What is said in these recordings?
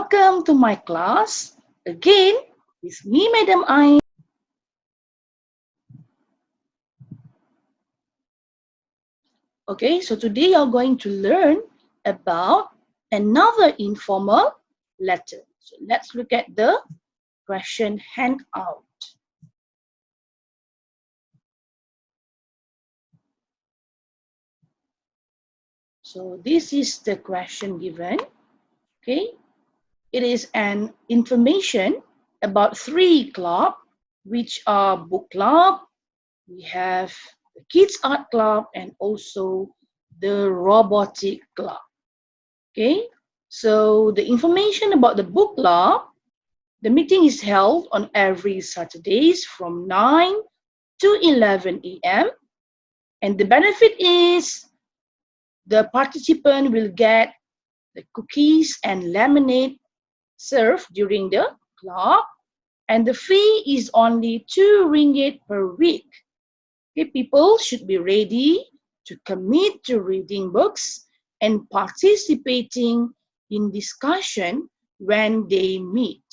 Welcome to my class. Again, with me, Madam Ain. Okay, so today you're going to learn about another informal letter. So let's look at the question handout. So this is the question given. Okay, it is an information about 3 clubs, which are book club, we have the kids art club, and also the robotic club. Okay, so the information about the book club, the meeting is held on every Saturdays from 9 to 11 a.m. and the benefit is the participant will get the cookies and lemonade served during the club, and the fee is only 2 ringgit per week. Okay, people should be ready to commit to reading books and participating in discussion when they meet.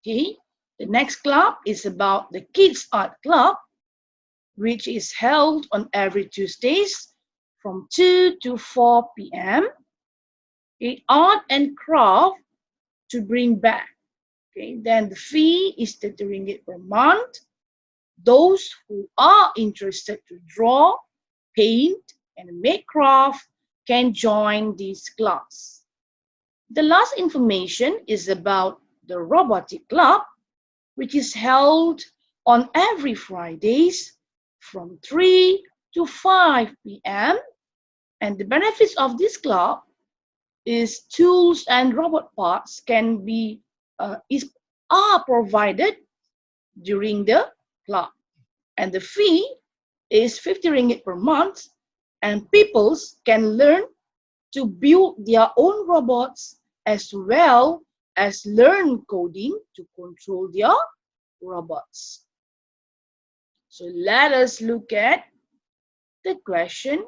Okay, the next club is about the Kids Art Club, which is held on every Tuesdays from 2 to 4 p.m. Okay, art and craft to bring back. Okay, then the fee is 30 ringgit per month. Those who are interested to draw, paint, and make craft can join this class. The last information is about the robotic club, which is held on every Fridays from 3 to 5 p.m. And the benefits of this club is tools and robot parts can be are provided during the club, and the fee is 50 ringgit per month, and people can learn to build their own robots as well as learn coding to control their robots. So let us look at the question,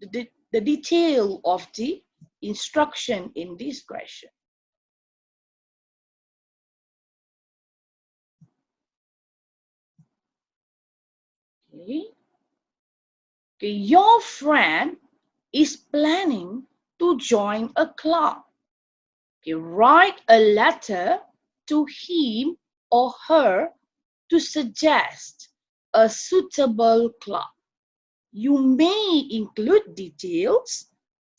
the detail of the instruction in this question. Okay, your friend is planning to join a club. Okay, write a letter to him or her to suggest a suitable club. You may include details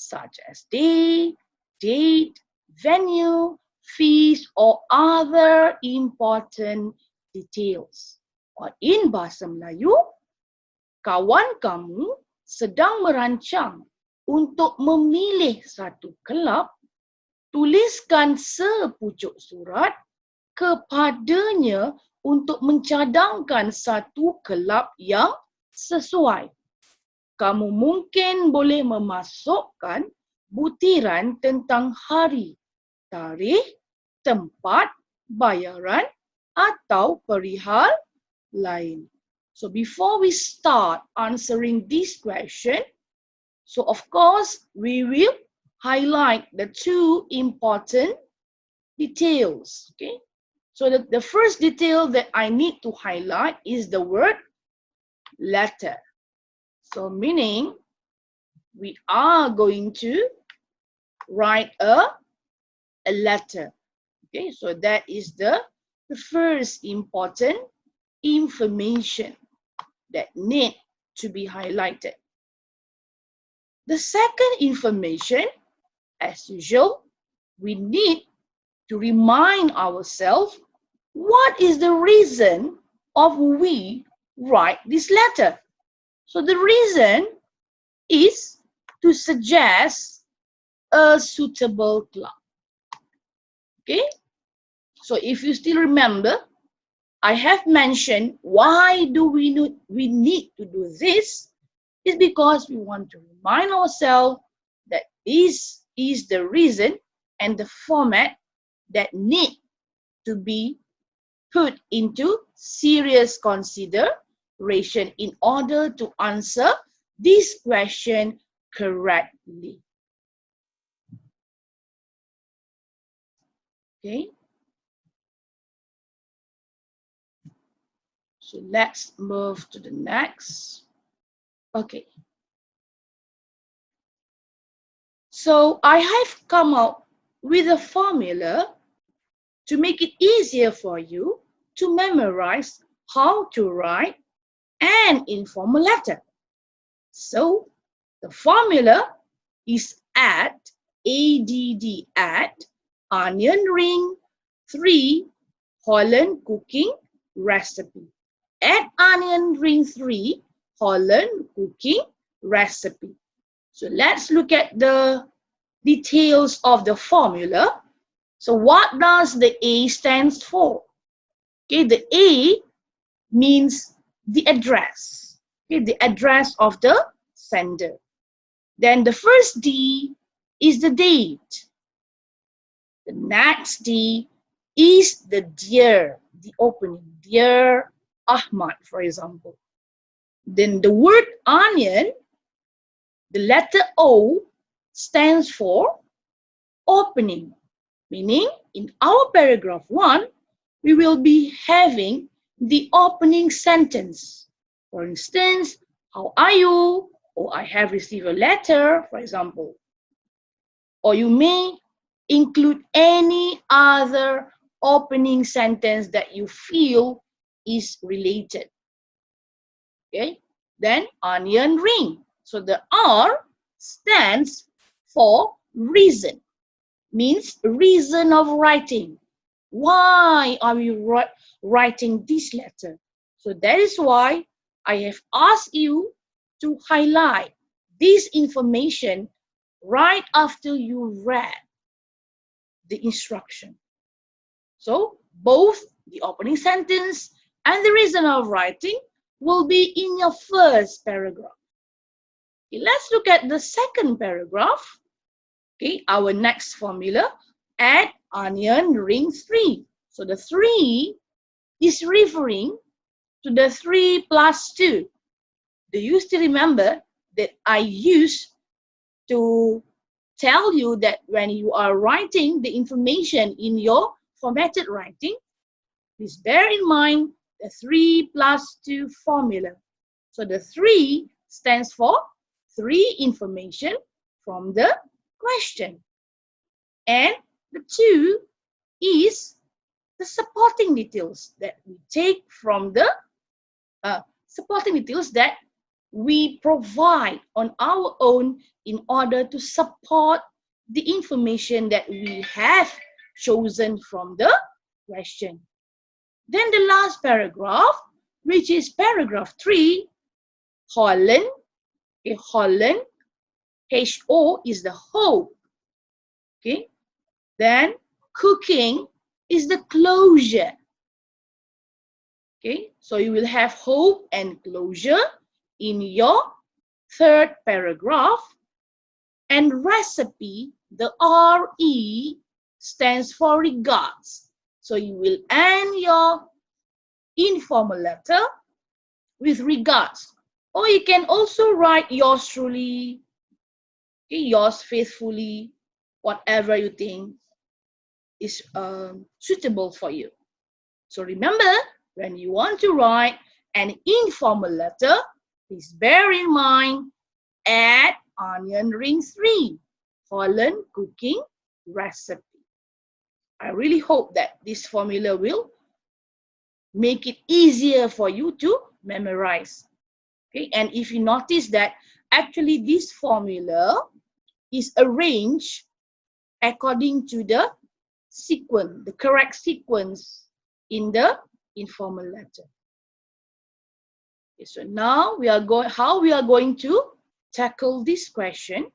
such as day, date, venue, fees, or other important details. Or in Bahasa Melayu, kawan kamu sedang merancang untuk memilih satu kelab, tuliskan sepucuk surat kepadanya untuk mencadangkan satu kelab yang sesuai. Kamu mungkin boleh memasukkan butiran tentang hari, tarikh, tempat, bayaran atau perihal lain. So before we start answering this question, so of course we will highlight the 2 important details. Okay, so the first detail that I need to highlight is the word letter. So meaning we are going to write a letter. Okay, so that is the first important information that need to be highlighted. The second information, as usual, we need to remind ourselves what is the reason of we write this letter. So the reason is to suggest a suitable club. Okay, so if you still remember, I have mentioned why do we need to do this is because we want to remind ourselves that this is the reason and the format that need to be put into serious consideration in order to answer this question correctly. Okay. So let's move to the next. Okay. So I have come up with a formula to make it easier for you to memorize how to write an informal letter. So the formula is add onion ring 3 HOlland Cooking REcipe. Add onion ring 3 HOlland Cooking REcipe. So let's look at the details of the formula. So what does the A stands for? Okay, the A means the address. Okay, the address of the sender. Then the first D is the date. The next D is the dear, the opening. Dear Ahmad, for example. Then the word onion, the letter O stands for opening. Meaning, in our paragraph 1, we will be having the opening sentence. For instance, how are you? Or I have received a letter, for example. Or you may include any other opening sentence that you feel is related. Okay? Then onion ring. So the R stands for reason. Means reason of writing. Why are we writing this letter? So that is why I have asked you to highlight this information right after you read the instruction. So both the opening sentence and the reason of writing will be in your first paragraph. Okay, let's look at the second paragraph. Okay, our next formula, add onion ring 3. So the 3 is referring to the 3 plus 2. Do you still remember that I used to tell you that when you are writing the information in your formatted writing, please bear in mind the 3 plus 2 formula. So the 3 stands for 3 information from the question. And the 2 is the supporting details that we take from the supporting details that we provide on our own in order to support the information that we have chosen from the question. Then the last paragraph, which is paragraph 3, HOlland. Okay, HOlland, H-O is the hope. Okay, then cooking is the closure. Okay, so you will have hope and closure in your third paragraph. And recipe, the R-E stands for regards. So you will end your informal letter with regards. Or you can also write yours truly, okay, yours faithfully, whatever you think is suitable for you. So remember, when you want to write an informal letter, please bear in mind, add onion ring 3, HOlland Cooking REcipe. I really hope that this formula will make it easier for you to memorize. Okay, and if you notice that actually this formula is arranged according to the sequence, the correct sequence in the informal letter. Okay, so now we are how we are going to tackle this question.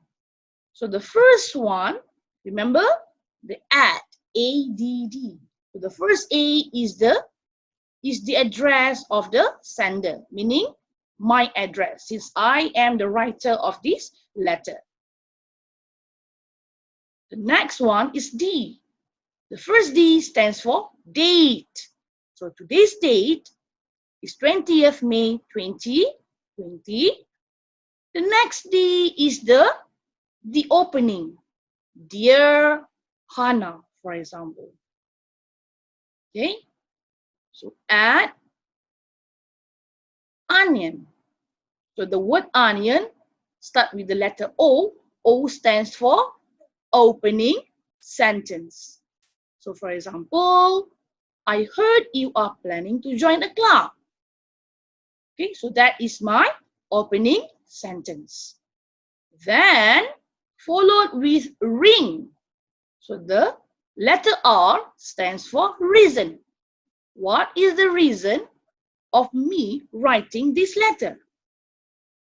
So the first one, remember the ADD. So the first A is the address of the sender, meaning my address, since I am the writer of this letter. The next one is D. The first D stands for date. So today's date is 20th May 2020. The next D is the opening. Dear Hannah, for example. Okay, so add onion. So the word onion start with the letter O. O stands for opening sentence. So for example, I heard you are planning to join a club. Okay, so that is my opening sentence. Then followed with ring. So the letter R stands for reason. What is the reason of me writing this letter?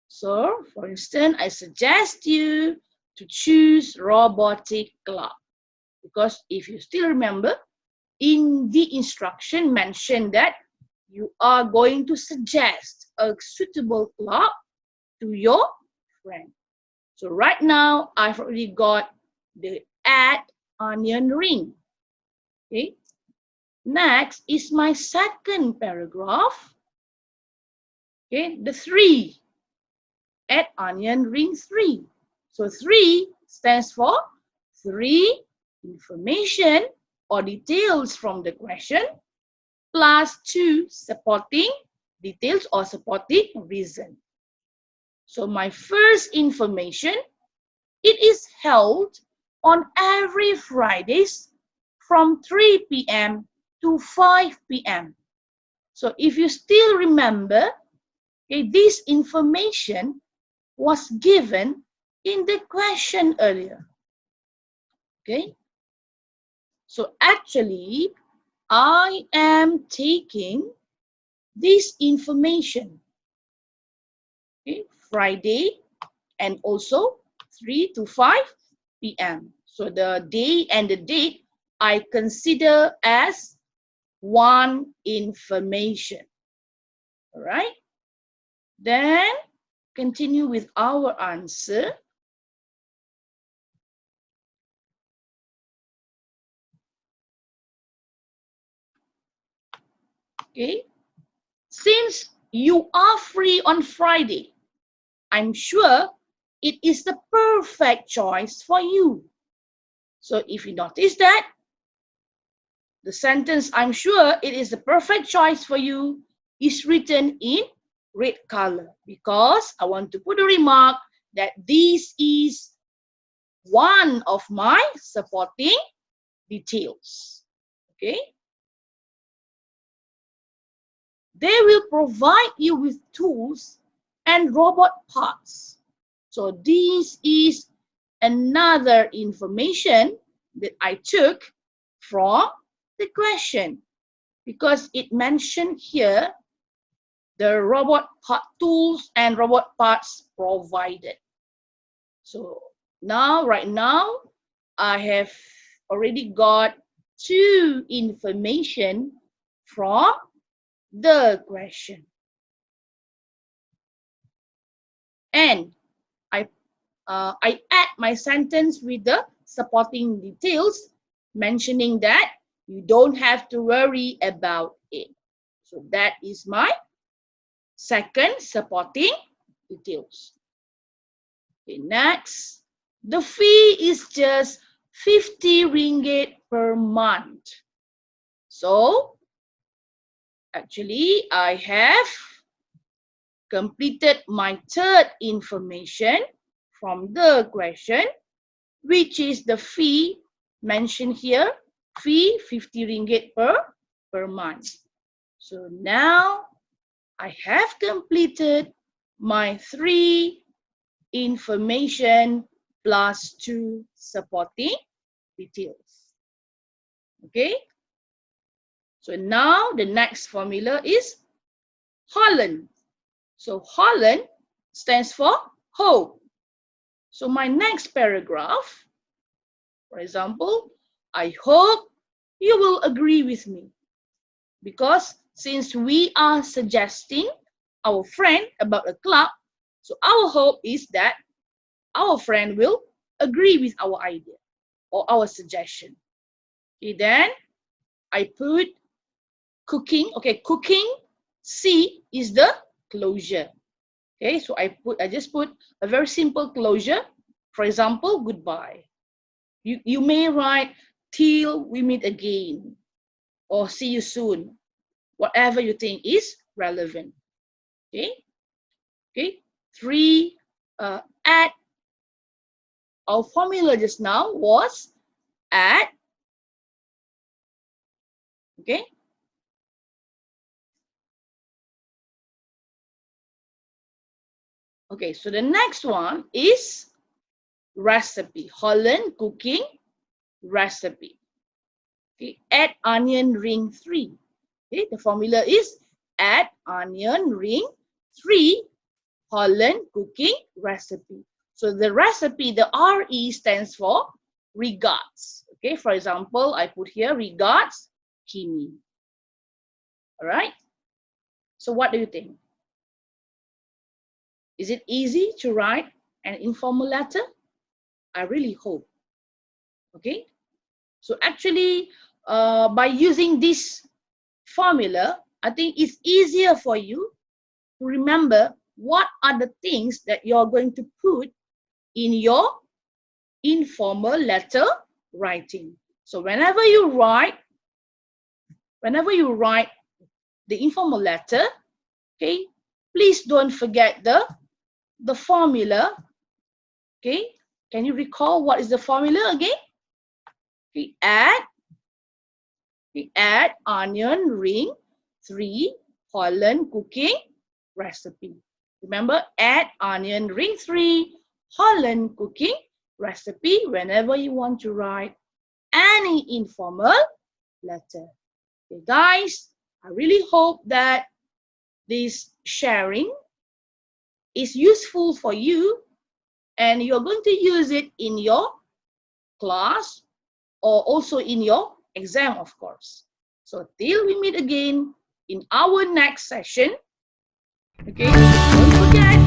So, for instance, I suggest you to choose robotic club because if you still remember, in the instruction mentioned that you are going to suggest a suitable club to your friend. So right now, I've already got the add onion ring. Okay. Next is my second paragraph. Okay, the 3. Add onion ring 3. So 3 stands for 3 information or details from the question plus 2 supporting details or supporting reason. So my first information, it is held on every Fridays from 3 p.m. to 5 p.m. So if you still remember, okay, this information was given in the question earlier. Okay, so actually, I am taking this information, okay, Friday and also 3 to 5 p.m. So the day and the date I consider as one information. All right. Then continue with our answer. Okay. Since you are free on Friday, I'm sure it is the perfect choice for you. So if you notice that, the sentence, I'm sure it is the perfect choice for you, is written in red color because I want to put a remark that this is one of my supporting details. Okay. They will provide you with tools and robot parts. So this is another information that I took from the question because it mentioned here the robot part tools and robot parts provided. So now, right now, I have already got 2 information from the question. And I add my sentence with the supporting details, mentioning that you don't have to worry about it. So that is my second supporting details. Okay, next, the fee is just 50 ringgit per month. So actually, I have completed my third information from the question, which is the fee mentioned here, fee 50 ringgit per month. So now I have completed my 3 information plus 2 supporting details. Okay. So now the next formula is HOlland. So HOlland stands for hope. So my next paragraph, for example, I hope you will agree with me. Because since we are suggesting our friend about a club, so our hope is that our friend will agree with our idea or our suggestion. Okay, then I put cooking. Okay, cooking C is the closure. Okay, so I just put a very simple closure. For example, goodbye. You may write till we meet again, or see you soon, whatever you think is relevant. Okay. Okay. 3, add. Our formula just now was add. Okay. Okay, so the next one is recipe, HOlland Cooking REcipe. Okay, add onion ring 3. Okay, the formula is add onion ring 3, HOlland Cooking REcipe. So the recipe, the RE stands for regards. Okay, for example, I put here regards Kimi. All right. So what do you think? Is it easy to write an informal letter? I really hope. Okay. So actually, by using this formula, I think it's easier for you to remember what are the things that you're going to put in your informal letter writing. So whenever you write the informal letter, okay, please don't forget the formula. Okay, can you recall what is the formula again? Okay, add onion ring 3, HOlland Cooking REcipe. Remember, add onion ring 3, HOlland Cooking REcipe whenever you want to write any informal letter. Okay, guys, I really hope that this sharing is useful for you and you're going to use it in your class or also in your exam, of course. So till we meet again in our next session, okay, don't forget